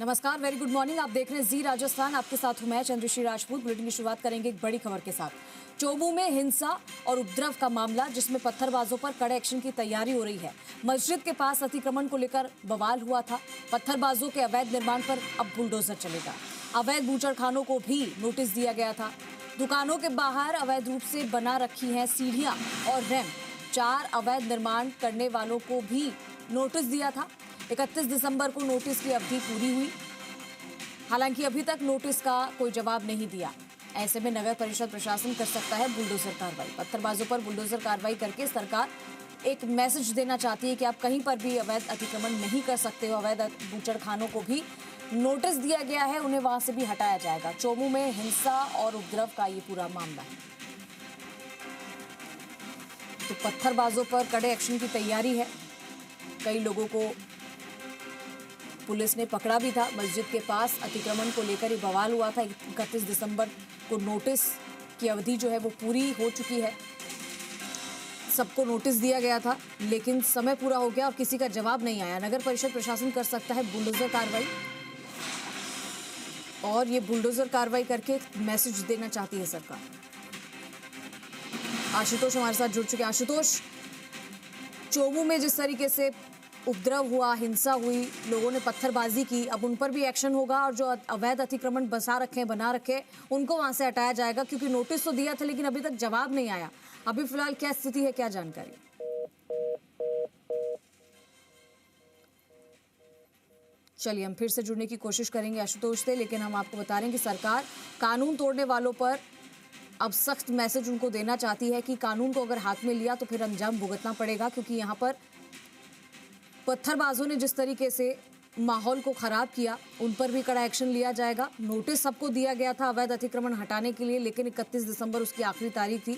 नमस्कार, very good morning. आप देख रहे हैं जी राजस्थान। आपके साथ हूं मैं चंद्रश्री राजपूत। बुलेटिन की शुरुआत करेंगे एक बड़ी खबर के साथ। चोमू में हिंसा और उपद्रव का मामला, जिसमें पत्थरबाजों पर कड़े एक्शन की तैयारी हो रही है। मस्जिद के पास अतिक्रमण को लेकर बवाल हुआ था। पत्थरबाजों के अवैध निर्माण पर अब बुलडोजर चलेगा। अवैध बूचड़खानों को भी नोटिस दिया गया था। दुकानों के बाहर अवैध रूप से बना रखी हैं सीढ़ियां और रैंप। 4 अवैध निर्माण करने वालों को भी नोटिस दिया था। 31 दिसंबर को नोटिस की अवधि पूरी हुई। हालांकि अभी तक नोटिस का कोई जवाब नहीं दिया। ऐसे में नगर परिषद प्रशासन कर सकता है बुलडोजर कार्रवाई। पत्थरबाजों पर बुलडोजर कार्रवाई करके सरकार एक मैसेज देना चाहती है कि आप कहीं पर भी अवैध अतिक्रमण नहीं कर सकते हो। अवैध बूचड़खानों को भी नोटिस दिया गया है, उन्हें वहां से भी हटाया जाएगा। चोमू में हिंसा और उपद्रव का ये पूरा मामला है। तो पत्थरबाजों पर कड़े एक्शन की तैयारी है। कई लोगों को पुलिस ने पकड़ा भी था। मस्जिद के पास अतिक्रमण को लेकर ही बवाल हुआ था। 31 दिसंबर को नोटिस की अवधि जो है वो पूरी हो चुकी है। सबको नोटिस दिया गया था, लेकिन समय पूरा हो गया और किसी का जवाब नहीं आया। नगर परिषद प्रशासन कर सकता है बुलडोजर कार्रवाई, और ये बुलडोजर कार्रवाई करके मैसेज देना चाहती है सरकार। आशुतोष हमारे साथ जुड़ चुके हैं। आशुतोष, चोमू में जिस तरीके से उपद्रव हुआ, हिंसा हुई, लोगों ने पत्थरबाजी की, अब उन पर भी एक्शन होगा और जो अवैध अतिक्रमण बना रखे उनको वहां से हटाया जाएगा, क्योंकि नोटिस तो दिया था लेकिन अभी तक जवाब नहीं आया। अभी फिलहाल क्या स्थिति है, क्या जानकारी? चलिए हम फिर से जुड़ने की कोशिश करेंगे आशुतोष से, लेकिन हम आपको बता रहे हैं कि सरकार कानून तोड़ने वालों पर अब सख्त मैसेज उनको देना चाहती है कि कानून को अगर हाथ में लिया तो फिर अंजाम भुगतना पड़ेगा, क्योंकि यहाँ पर पत्थरबाजों ने जिस तरीके से माहौल को खराब किया, उन पर भी कड़ा एक्शन लिया जाएगा। नोटिस सबको दिया गया था अवैध अतिक्रमण हटाने के लिए, लेकिन 31 दिसंबर उसकी आखिरी तारीख थी,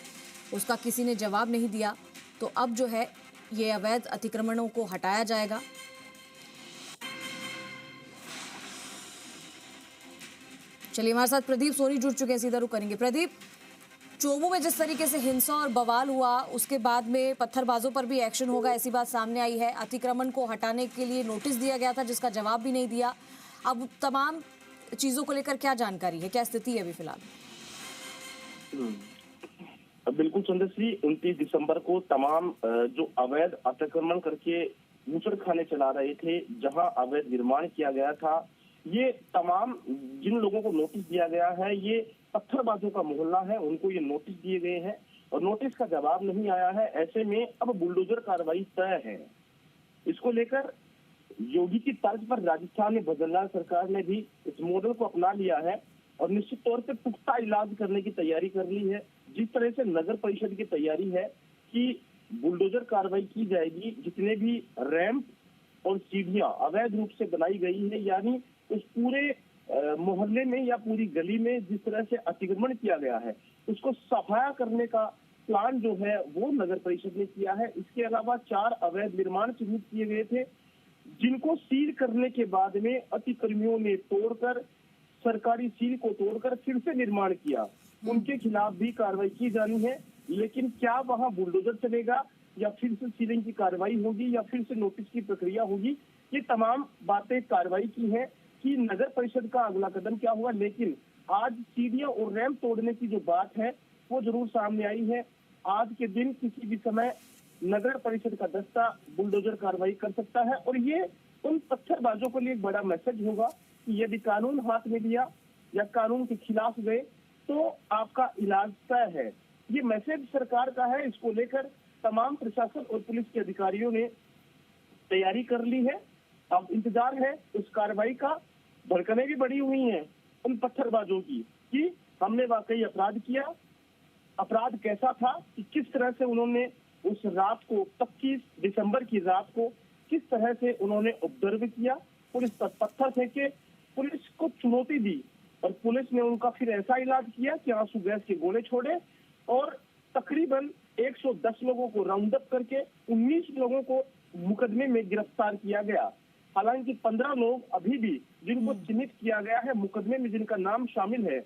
उसका किसी ने जवाब नहीं दिया। तो अब जो है ये अवैध अतिक्रमणों को हटाया जाएगा। चलिए हमारे साथ प्रदीप सोनी जुड़ चुके हैं, सीधा रुख करेंगे। प्रदीप, चोमू में जिस तरीके से हिंसा और बवाल हुआ, उसके बाद में पत्थरबाजों पर भी एक्शन होगा, ऐसी बात सामने आई है। अतिक्रमण को हटाने के लिए नोटिस दिया गया था, जिसका जवाब भी नहीं दिया। अब तमाम चीजों को लेकर क्या जानकारी है, क्या स्थिति है अभी फिलहाल? बिल्कुल चंद्रश्री, 29 दिसंबर को तमाम जो अवैध अतिक्रमण करके बूचड़खाने चला रहे थे, जहां अवैध निर्माण किया गया था, ये तमाम जिन लोगों को नोटिस दिया गया है, ये पत्थरबाजों का मोहल्ला है, उनको ये नोटिस दिए गए हैं और नोटिस का जवाब नहीं आया है। ऐसे में अब बुलडोजर कार्रवाई तय है। इसको लेकर योगी की तर्ज पर राजस्थान में बदलाव सरकार ने भी इस मॉडल को अपना लिया है और निश्चित तौर पे पुख्ता इलाज करने की तैयारी कर ली है। जिस तरह से नगर परिषद की तैयारी है कि बुलडोजर कार्रवाई की जाएगी, जितने भी रैंप और सीढ़ियां अवैध रूप से बनाई गई है, यानी उस पूरे मोहल्ले में या पूरी गली में जिस तरह से अतिक्रमण किया गया है, उसको सफाया करने का प्लान जो है वो नगर परिषद ने किया है। इसके अलावा 4 अवैध निर्माण चिन्हित किए गए थे, जिनको सील करने के बाद में अतिक्रमियों ने तोड़कर, सरकारी सील को तोड़कर फिर से निर्माण किया। उनके खिलाफ भी कार्रवाई की जानी है, लेकिन क्या वहां बुलडोजर चलेगा या फिर से सीलिंग की कार्रवाई होगी या फिर से नोटिस की प्रक्रिया होगी, ये तमाम बातें कार्रवाई की है कि नगर परिषद का अगला कदम क्या हुआ। लेकिन आज सीढ़ियां और रैंप तोड़ने की जो बात है वो जरूर सामने आई है। आज के दिन किसी भी समय नगर परिषद का दस्ता बुलडोजर कार्रवाई कर सकता है और ये उन पत्थरबाजों के लिए एक बड़ा मैसेज होगा कि यदि कानून हाथ में लिया या कानून के खिलाफ गए तो आपका इलाज तय है। ये मैसेज सरकार का है। इसको लेकर तमाम प्रशासन और पुलिस के अधिकारियों ने तैयारी कर ली है। अब इंतजार है उस कार्रवाई का। भड़कने भी बढ़ी हुई हैं उन पत्थरबाजों की कि हमने वाकई अपराध किया, अपराध कैसा था, कि किस तरह से उन्होंने उस रात को 25 दिसंबर की रात को किस तरह से उन्होंने उपद्रव किया, पुलिस पर पत्थर फेंके, पुलिस को चुनौती दी और पुलिस ने उनका फिर ऐसा इलाज किया कि आंसू गैस के गोले छोड़े और तकरीबन 110 लोगों को राउंड अप करके 19 लोगों को मुकदमे में गिरफ्तार किया गया। हालांकि 15 लोग अभी भी जिनको चिन्हित किया गया है मुकदमे में, जिनका नाम शामिल है,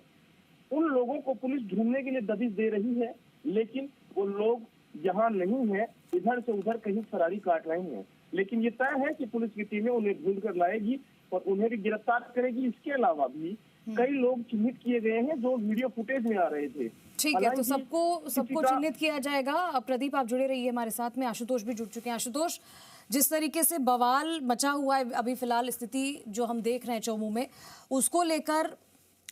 उन लोगों को पुलिस ढूंढने के लिए दबिश दे रही है, लेकिन वो लोग यहाँ नहीं है, इधर से उधर कहीं फरारी काट रहे हैं। लेकिन ये तय है कि पुलिस की टीमें उन्हें ढूंढ कर लाएगी और उन्हें भी गिरफ्तार करेगी। इसके अलावा भी कई लोग चिन्हित किए गए हैं जो वीडियो फुटेज में आ रहे थे। ठीक है, तो सबको चिन्हित किया जाएगा। अब प्रदीप, आप जुड़े रहिए हमारे साथ में। आशुतोष भी जुड़ चुके हैं। आशुतोष, जिस तरीके से बवाल मचा हुआ है अभी फिलहाल स्थिति जो हम देख रहे हैं चौमू में, उसको लेकर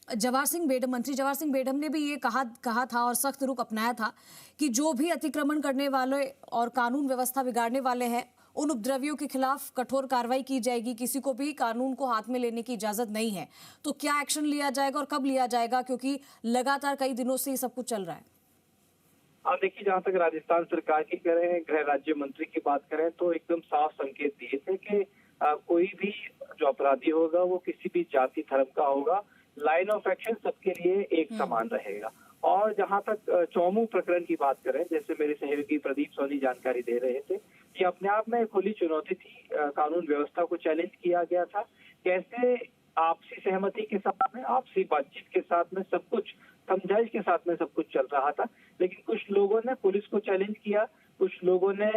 मंत्री जवाहर सिंह बेडम ने भी ये कहा था और सख्त रुख अपनाया था कि जो भी अतिक्रमण करने वाले और कानून व्यवस्था बिगाड़ने वाले हैं उन उपद्रवियों के खिलाफ कठोर कार्रवाई की जाएगी। किसी को भी कानून को हाथ में लेने की इजाजत नहीं है। तो क्या एक्शन लिया जाएगा और कब लिया जाएगा, क्योंकि लगातार कई दिनों से ये सब कुछ चल रहा है? देखिए, जहाँ तक राजस्थान सरकार की करें, गृह राज्य मंत्री की बात करें तो एकदम साफ संकेत दिए थे कि कोई भी जो अपराधी होगा वो किसी भी जाति धर्म का होगा, लाइन ऑफ एक्शन सबके लिए एक समान रहेगा। और जहाँ तक चौमू प्रकरण की बात करें, जैसे मेरे सहयोगी प्रदीप सोनी जानकारी दे रहे थे, ये अपने आप में खुली चुनौती थी। कानून व्यवस्था को चैलेंज किया गया था। कैसे आपसी सहमति के साथ में, आपसी बातचीत के साथ में, सब कुछ समझाइश के साथ में सब कुछ चल रहा था। लेकिन कुछ लोगों ने पुलिस को चैलेंज किया, कुछ लोगों ने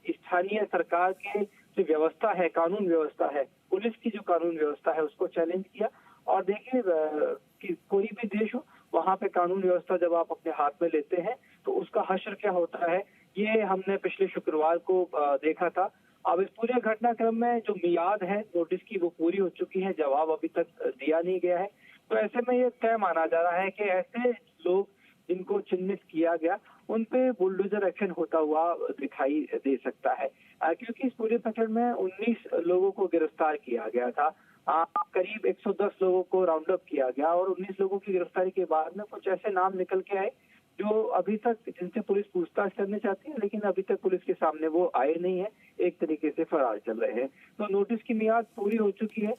स्थानीय सरकार की जो व्यवस्था है, कानून व्यवस्था है, पुलिस की जो कानून व्यवस्था है, उसको चैलेंज किया। और देखिए कि कोई भी देश हो, वहाँ पे कानून व्यवस्था जब आप अपने हाथ में लेते हैं तो उसका हश्र क्या होता है, ये हमने पिछले शुक्रवार को देखा था। अब इस पूरे घटनाक्रम में जो मियाद है नोटिस की वो पूरी हो चुकी है, जवाब अभी तक दिया नहीं गया है। तो ऐसे में ये तय माना जा रहा है कि ऐसे लोग जिनको चिन्हित किया गया उन पे बुलडोजर एक्शन होता हुआ दिखाई दे सकता है, क्योंकि इस पूरे प्रकरण में 19 लोगों को गिरफ्तार किया गया था। करीब 110 लोगों को राउंड अप किया गया और 19 लोगों की गिरफ्तारी के बाद में कुछ ऐसे नाम निकल के आए जो अभी तक, जिनसे पुलिस पूछताछ करने चाहती है, लेकिन अभी तक पुलिस के सामने वो आए नहीं है, एक तरीके से फरार चल रहे हैं। तो नोटिस की मियाद पूरी हो चुकी है।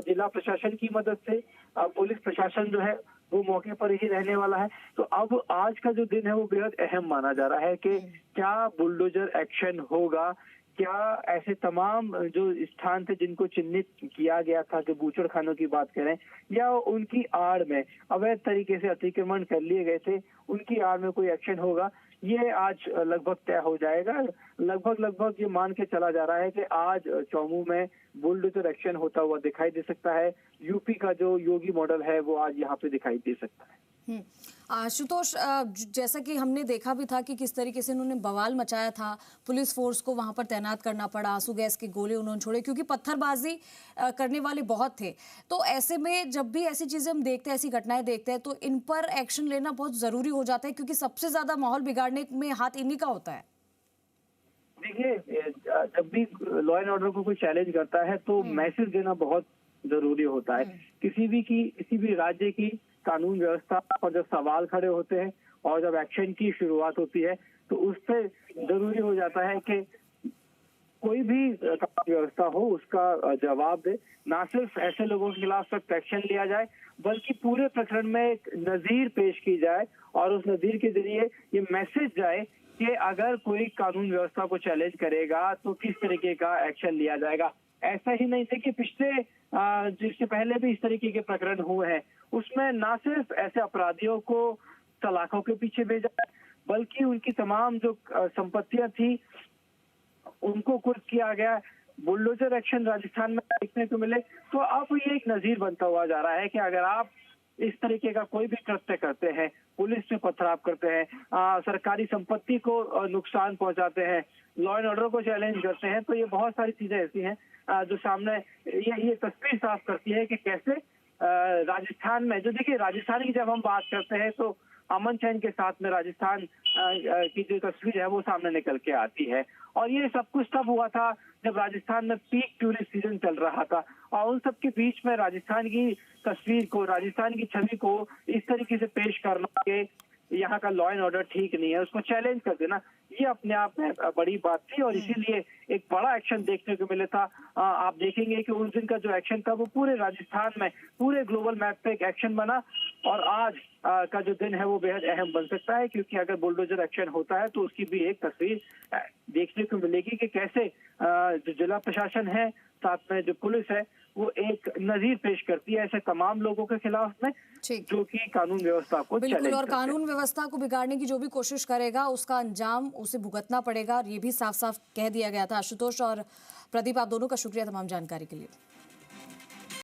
जिला प्रशासन की मदद से पुलिस प्रशासन जो है वो मौके पर ही रहने वाला है। तो अब आज का जो दिन है वो बेहद अहम माना जा रहा है कि क्या बुलडोजर एक्शन होगा, क्या ऐसे तमाम जो स्थान थे जिनको चिन्हित किया गया था, जो बूचड़ खानों की बात करें, या उनकी आड़ में अवैध तरीके से अतिक्रमण कर लिए गए थे, उनकी आड़ में कोई एक्शन होगा, ये आज लगभग तय हो जाएगा। लगभग ये मान के चला जा रहा है कि आज चौमू में बुलडोजर एक्शन होता हुआ दिखाई दे सकता है। यूपी का जो योगी मॉडल है वो आज यहाँ पे दिखाई दे सकता है। आशुतोष, जैसा कि हमने देखा भी था कि किस तरीके से उन्होंने बवाल मचाया था, पुलिस फोर्स को वहां पर तैनात करना पड़ा, आंसू गैस के गोले उन्होंने छोड़े क्योंकि पत्थरबाजी करने वाले बहुत थे। तो ऐसे में जब भी ऐसी चीजें हम देखते हैं, ऐसी घटनाएं देखते हैं, तो इन पर एक्शन लेना बहुत जरूरी हो जाता है, क्योंकि सबसे ज्यादा माहौल बिगाड़ने में हाथ इन्हीं का होता है। देखिए, जब भी लॉ एंड ऑर्डर को कोई चैलेंज करता है तो मैसेज देना बहुत जरूरी होता है। किसी भी राज्य की कानून व्यवस्था पर जब सवाल खड़े होते हैं और जब एक्शन की शुरुआत होती है तो उससे जरूरी हो जाता है कि कोई भी कानून व्यवस्था हो उसका जवाब दे। ना सिर्फ ऐसे लोगों के खिलाफ सख्त एक्शन लिया जाए, बल्कि पूरे प्रकरण में एक नजीर पेश की जाए और उस नजीर के जरिए ये मैसेज जाए कि अगर कोई कानून व्यवस्था को चैलेंज करेगा तो किस तरीके का एक्शन लिया जाएगा। ऐसा ही नहीं थे कि पिछले जिससे पहले भी इस तरीके के प्रकरण हुए हैं, उसमें ना सिर्फ ऐसे अपराधियों को सलाखों के पीछे भेजा, बल्कि उनकी तमाम जो संपत्तियां थी उनको कुर्क किया गया। बुलडोजर एक्शन राजस्थान में देखने को मिले तो अब ये एक नजीर बनता हुआ जा रहा है कि अगर आप इस तरीके का कोई भी कृत्य करते हैं, पुलिस पे पथराव करते हैं, सरकारी संपत्ति को नुकसान पहुंचाते हैं, लॉ एंड ऑर्डर को चैलेंज करते हैं, तो ये बहुत सारी चीजें ऐसी हैं जो सामने ये तस्वीर साफ करती है कि कैसे राजस्थान में, जो देखिए राजस्थान की जब हम बात करते हैं तो अमन चैन के साथ में राजस्थान की जो तस्वीर है वो सामने निकल के आती है। और ये सब कुछ तब हुआ था जब राजस्थान में पीक टूरिस्ट सीजन चल रहा था, और उन सब के बीच में राजस्थान की तस्वीर को, राजस्थान की छवि को इस तरीके से पेश करना कि यहाँ का लॉ एंड ऑर्डर ठीक नहीं है, उसको चैलेंज कर देना, ये अपने आप में बड़ी बात थी। और इसीलिए एक बड़ा एक्शन देखने को मिला था। आप देखेंगे कि उस दिन का जो एक्शन था वो पूरे राजस्थान में, पूरे ग्लोबल मैप पे एक एक्शन बना। और आज का जो दिन है वो बेहद अहम बन सकता है, क्योंकि अगर बुलडोजर एक्शन होता है तो उसकी भी एक तस्वीर देखने को मिलेगी कि कैसे जो जिला प्रशासन है, साथ में जो पुलिस है, वो एक नजीर पेश करती है ऐसे तमाम लोगों के खिलाफ में जो कि कानून व्यवस्था को चैलेंज करते हैं। और कानून व्यवस्था को बिगाड़ने की जो भी कोशिश करेगा उसका अंजाम उसे भुगतना पड़ेगा, और ये भी साफ साफ कह दिया गया था। आशुतोष और प्रदीप, आप दोनों का शुक्रिया तमाम जानकारी के लिए।